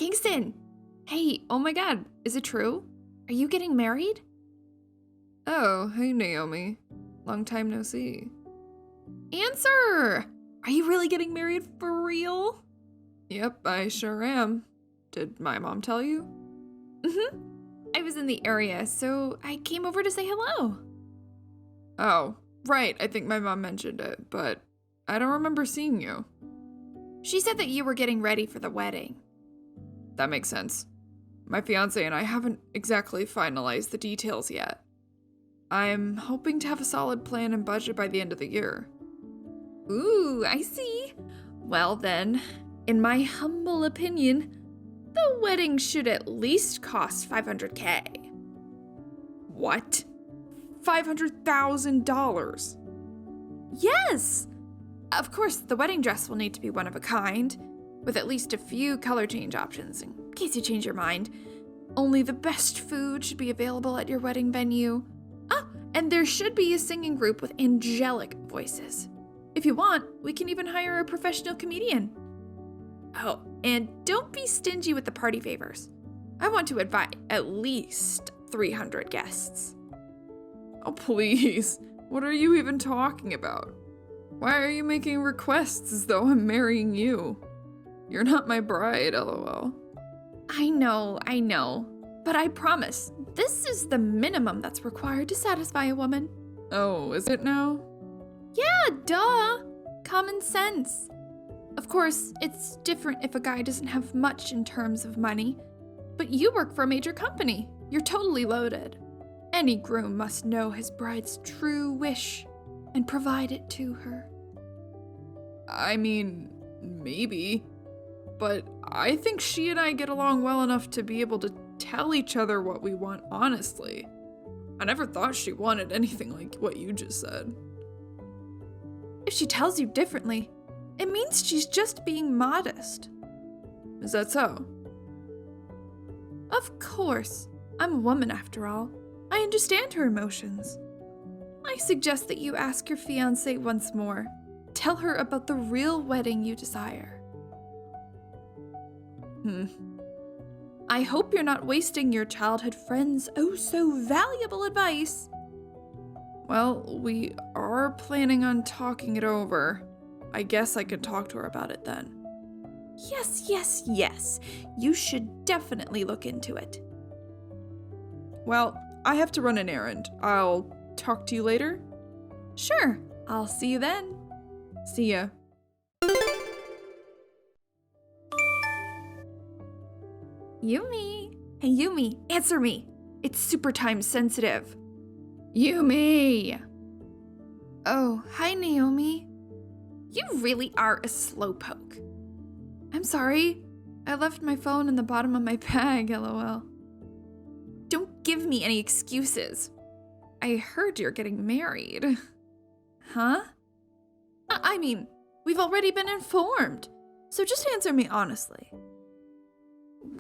Kingston! Hey, oh my god, is it true? Are you getting married? Oh, hey Naomi. Long time no see. Answer! Are you really getting married for real? Yep, I sure am. Did my mom tell you? Mm-hmm. I was in the area, so I came over to say hello. Oh, right, I think my mom mentioned it, but I don't remember seeing you. She said that you were getting ready for the wedding. That makes sense. My fiancé and I haven't exactly finalized the details yet. I'm hoping to have a solid plan and budget by the end of the year. Ooh, I see. Well then, in my humble opinion, the wedding should at least cost $500K. What? $500,000? Yes! Of course, the wedding dress will need to be one of a kind, with at least a few color change options in case you change your mind. Only the best food should be available at your wedding venue. Ah, and there should be a singing group with angelic voices. If you want, we can even hire a professional comedian. Oh, and don't be stingy with the party favors. I want to invite at least 300 guests. Oh, please. What are you even talking about? Why are you making requests as though I'm marrying you? You're not my bride, lol. I know. But I promise, this is the minimum that's required to satisfy a woman. Oh, is it now? Yeah, duh. Common sense. Of course, it's different if a guy doesn't have much in terms of money, but you work for a major company. You're totally loaded. Any groom must know his bride's true wish and provide it to her. I mean, maybe. But I think she and I get along well enough to be able to tell each other what we want honestly. I never thought she wanted anything like what you just said. If she tells you differently, it means she's just being modest. Is that so? Of course. I'm a woman after all. I understand her emotions. I suggest that you ask your fiancé once more. Tell her about the real wedding you desire. I hope you're not wasting your childhood friend's oh so valuable advice. Well, we are planning on talking it over. I guess I could talk to her about it then. Yes. You should definitely look into it. Well, I have to run an errand. I'll talk to you later? Sure, I'll see you then. See ya. Yumi. Hey, Yumi, answer me. It's super time sensitive. Yumi! Oh, hi, Naomi. You really are a slowpoke. I'm sorry. I left my phone in the bottom of my bag, lol. Don't give me any excuses. I heard you're getting married. Huh? I mean, we've already been informed, so just answer me honestly.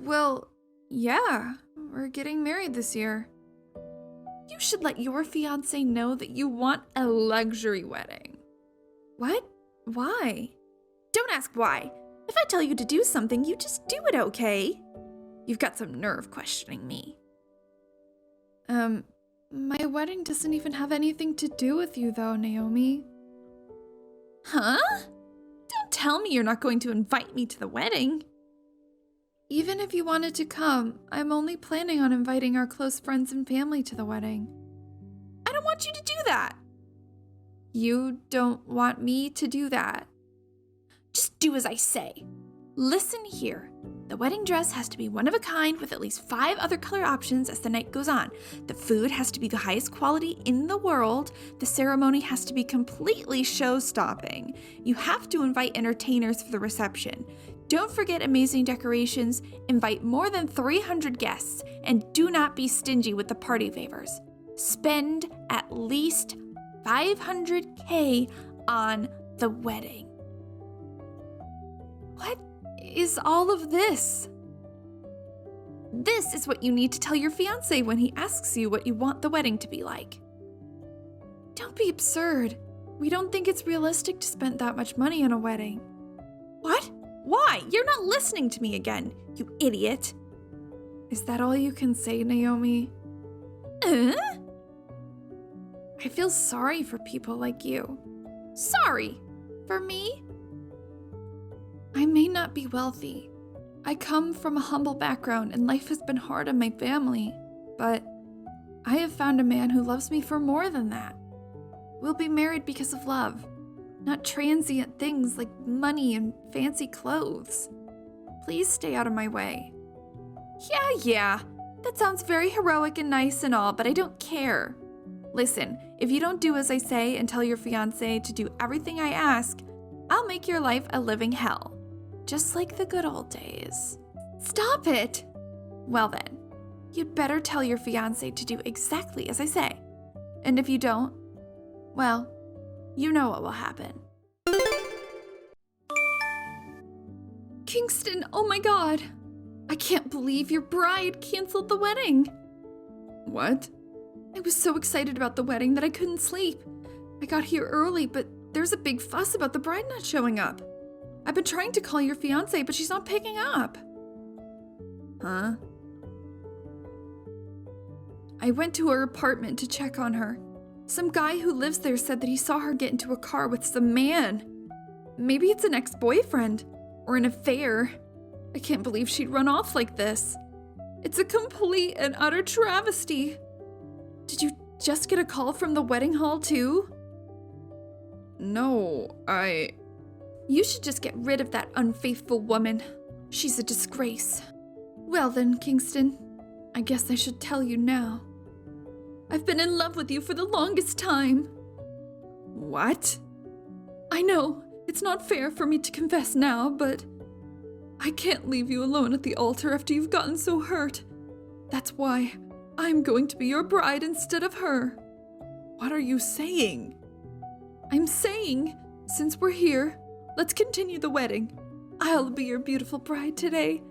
Well, yeah, we're getting married this year. You should let your fiancé know that you want a luxury wedding. What? Why? Don't ask why. If I tell you to do something, you just do it, okay? You've got some nerve questioning me. My wedding doesn't even have anything to do with you though, Naomi. Huh? Don't tell me you're not going to invite me to the wedding. Even if you wanted to come, I'm only planning on inviting our close friends and family to the wedding. I don't want you to do that. You don't want me to do that. Just do as I say. Listen here. The wedding dress has to be one of a kind with at least 5 other color options as the night goes on. The food has to be the highest quality in the world. The ceremony has to be completely show-stopping. You have to invite entertainers for the reception. Don't forget amazing decorations, invite more than 300 guests, and do not be stingy with the party favors. Spend at least $500K on the wedding. What is all of this? This is what you need to tell your fiancé when he asks you what you want the wedding to be like. Don't be absurd. We don't think it's realistic to spend that much money on a wedding. What? Why? You're not listening to me again, you idiot. Is that all you can say, Naomi? I feel sorry for people like you. Sorry? For me? I may not be wealthy. I come from a humble background and life has been hard on my family, but I have found a man who loves me for more than that. We'll be married because of love, not transient things like money and fancy clothes. Please stay out of my way. Yeah, that sounds very heroic and nice and all, but I don't care. Listen, if you don't do as I say and tell your fiancé to do everything I ask, I'll make your life a living hell. Just like the good old days. Stop it! Well then, you'd better tell your fiancé to do exactly as I say. And if you don't, well, you know what will happen. Kingston, oh my god! I can't believe your bride canceled the wedding. What? I was so excited about the wedding that I couldn't sleep. I got here early, but there's a big fuss about the bride not showing up. I've been trying to call your fiancée, but she's not picking up. Huh? I went to her apartment to check on her. Some guy who lives there said that he saw her get into a car with some man. Maybe it's an ex-boyfriend, or an affair. I can't believe she'd run off like this. It's a complete and utter travesty. Did you just get a call from the wedding hall too? No, You should just get rid of that unfaithful woman. She's a disgrace. Well then, Kingston, I guess I should tell you now. I've been in love with you for the longest time. What? I know, it's not fair for me to confess now, but I can't leave you alone at the altar after you've gotten so hurt. That's why I'm going to be your bride instead of her. What are you saying? I'm saying, since we're here, let's continue the wedding. I'll be your beautiful bride today.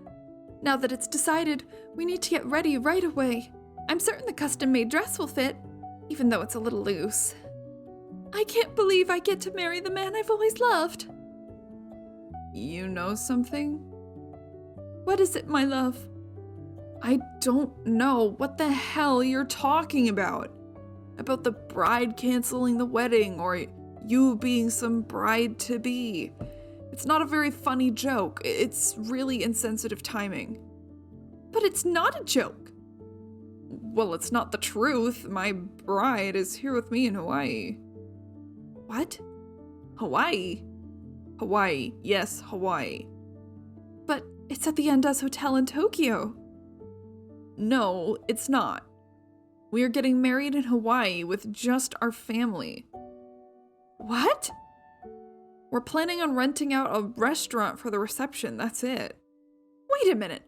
Now that it's decided, we need to get ready right away. I'm certain the custom-made dress will fit, even though it's a little loose. I can't believe I get to marry the man I've always loved. You know something? What is it, my love? I don't know what the hell you're talking about. About the bride canceling the wedding or you being some bride-to-be. It's not a very funny joke. It's really insensitive timing. But it's not a joke. Well, it's not the truth. My bride is here with me in Hawaii. What? Hawaii? Hawaii. Yes, Hawaii. But it's at the Andaz Hotel in Tokyo. No, it's not. We are getting married in Hawaii with just our family. What? We're planning on renting out a restaurant for the reception, that's it. Wait a minute.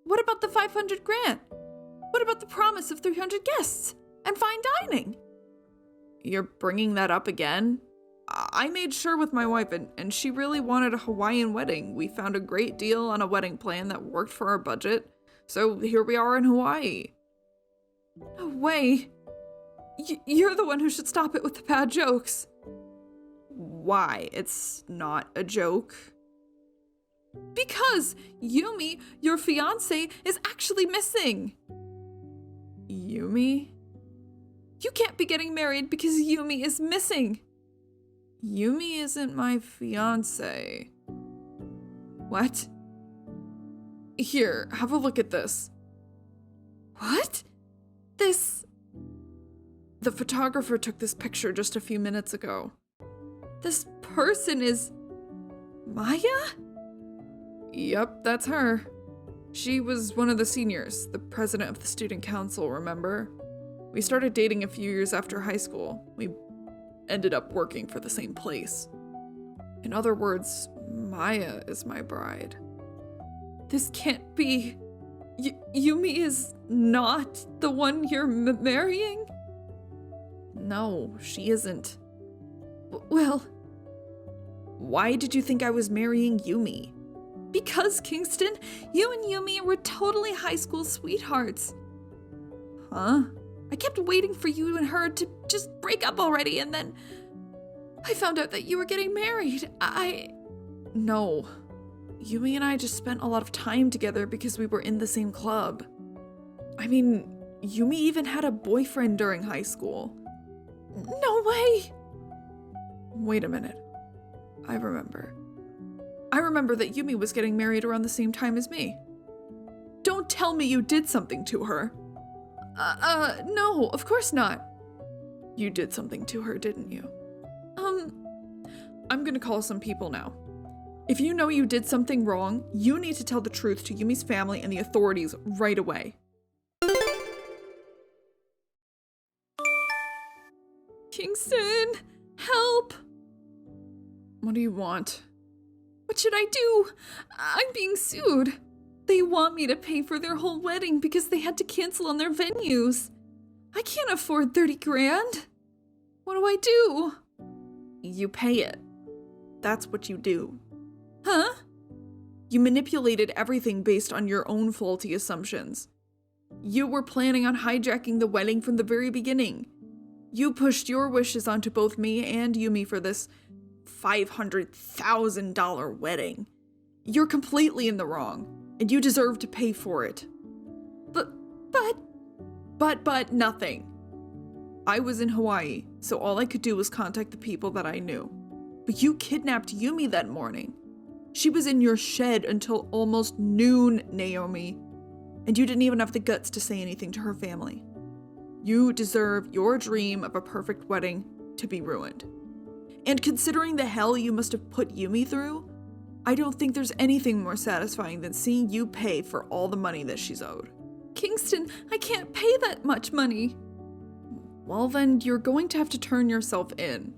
What about the 500 grand? What about the promise of 300 guests and fine dining? You're bringing that up again? I made sure with my wife and she really wanted a Hawaiian wedding. We found a great deal on a wedding plan that worked for our budget. So here we are in Hawaii. No way. You're the one who should stop it with the bad jokes. Why? It's not a joke. Because Yumi, your fiancé, is actually missing. Yumi? You can't be getting married because Yumi is missing. Yumi isn't my fiancé. What? Here, have a look at this. What? This... The photographer took this picture just a few minutes ago. This person is... Maya? Yep, that's her. She was one of the seniors, the president of the student council, remember? We started dating a few years after high school. We ended up working for the same place. In other words, Maya is my bride. This can't be... Yumi is not the one you're marrying? No, she isn't. Well... Why did you think I was marrying Yumi? Because, Kingston, you and Yumi were totally high school sweethearts. Huh? I kept waiting for you and her to just break up already, and then I found out that you were getting married. No. Yumi and I just spent a lot of time together because we were in the same club. I mean, Yumi even had a boyfriend during high school. No way! Wait a minute. I remember. I remember that Yumi was getting married around the same time as me. Don't tell me you did something to her. No, of course not. You did something to her, didn't you? I'm gonna call some people now. If you know you did something wrong, you need to tell the truth to Yumi's family and the authorities right away. Kingston, help! What do you want? What should I do? I'm being sued. They want me to pay for their whole wedding because they had to cancel on their venues. I can't afford 30 grand. What do I do? You pay it. That's what you do. Huh? You manipulated everything based on your own faulty assumptions. You were planning on hijacking the wedding from the very beginning. You pushed your wishes onto both me and Yumi for this $500,000 wedding. You're completely in the wrong, and you deserve to pay for it. But nothing. I was in Hawaii, so all I could do was contact the people that I knew. But you kidnapped Yumi that morning. She was in your shed until almost noon, Naomi, and you didn't even have the guts to say anything to her family. You deserve your dream of a perfect wedding to be ruined. And considering the hell you must have put Yumi through, I don't think there's anything more satisfying than seeing you pay for all the money that she's owed. Kingston, I can't pay that much money. Well then, you're going to have to turn yourself in.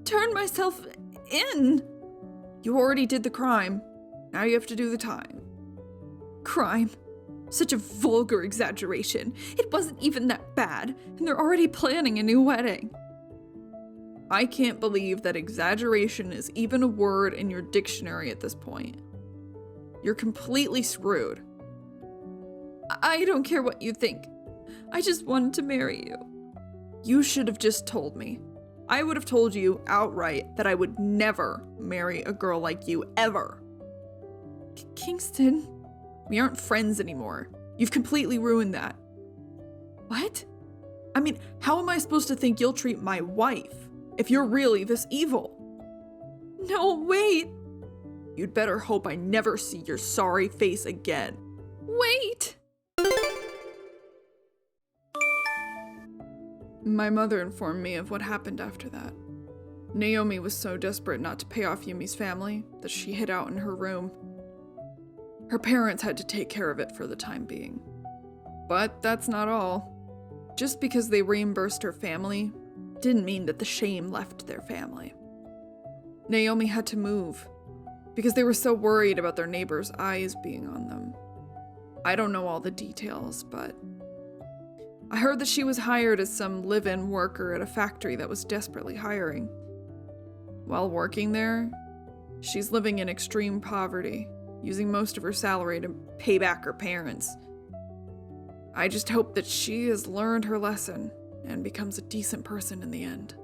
Turn myself in? You already did the crime. Now you have to do the time. Crime? Such a vulgar exaggeration. It wasn't even that bad, and they're already planning a new wedding. I can't believe that exaggeration is even a word in your dictionary at this point. You're completely screwed. I don't care what you think. I just wanted to marry you. You should have just told me. I would have told you outright that I would never marry a girl like you, ever. Kingston. We aren't friends anymore. You've completely ruined that. What? I mean, how am I supposed to think you'll treat my wife if you're really this evil? No, wait. You'd better hope I never see your sorry face again. Wait. My mother informed me of what happened after that. Naomi was so desperate not to pay off Yumi's family that she hid out in her room. Her parents had to take care of it for the time being. But that's not all. Just because they reimbursed her family didn't mean that the shame left their family. Naomi had to move because they were so worried about their neighbors' eyes being on them. I don't know all the details, but I heard that she was hired as some live-in worker at a factory that was desperately hiring. While working there, she's living in extreme poverty, using most of her salary to pay back her parents. I just hope that she has learned her lesson and becomes a decent person in the end.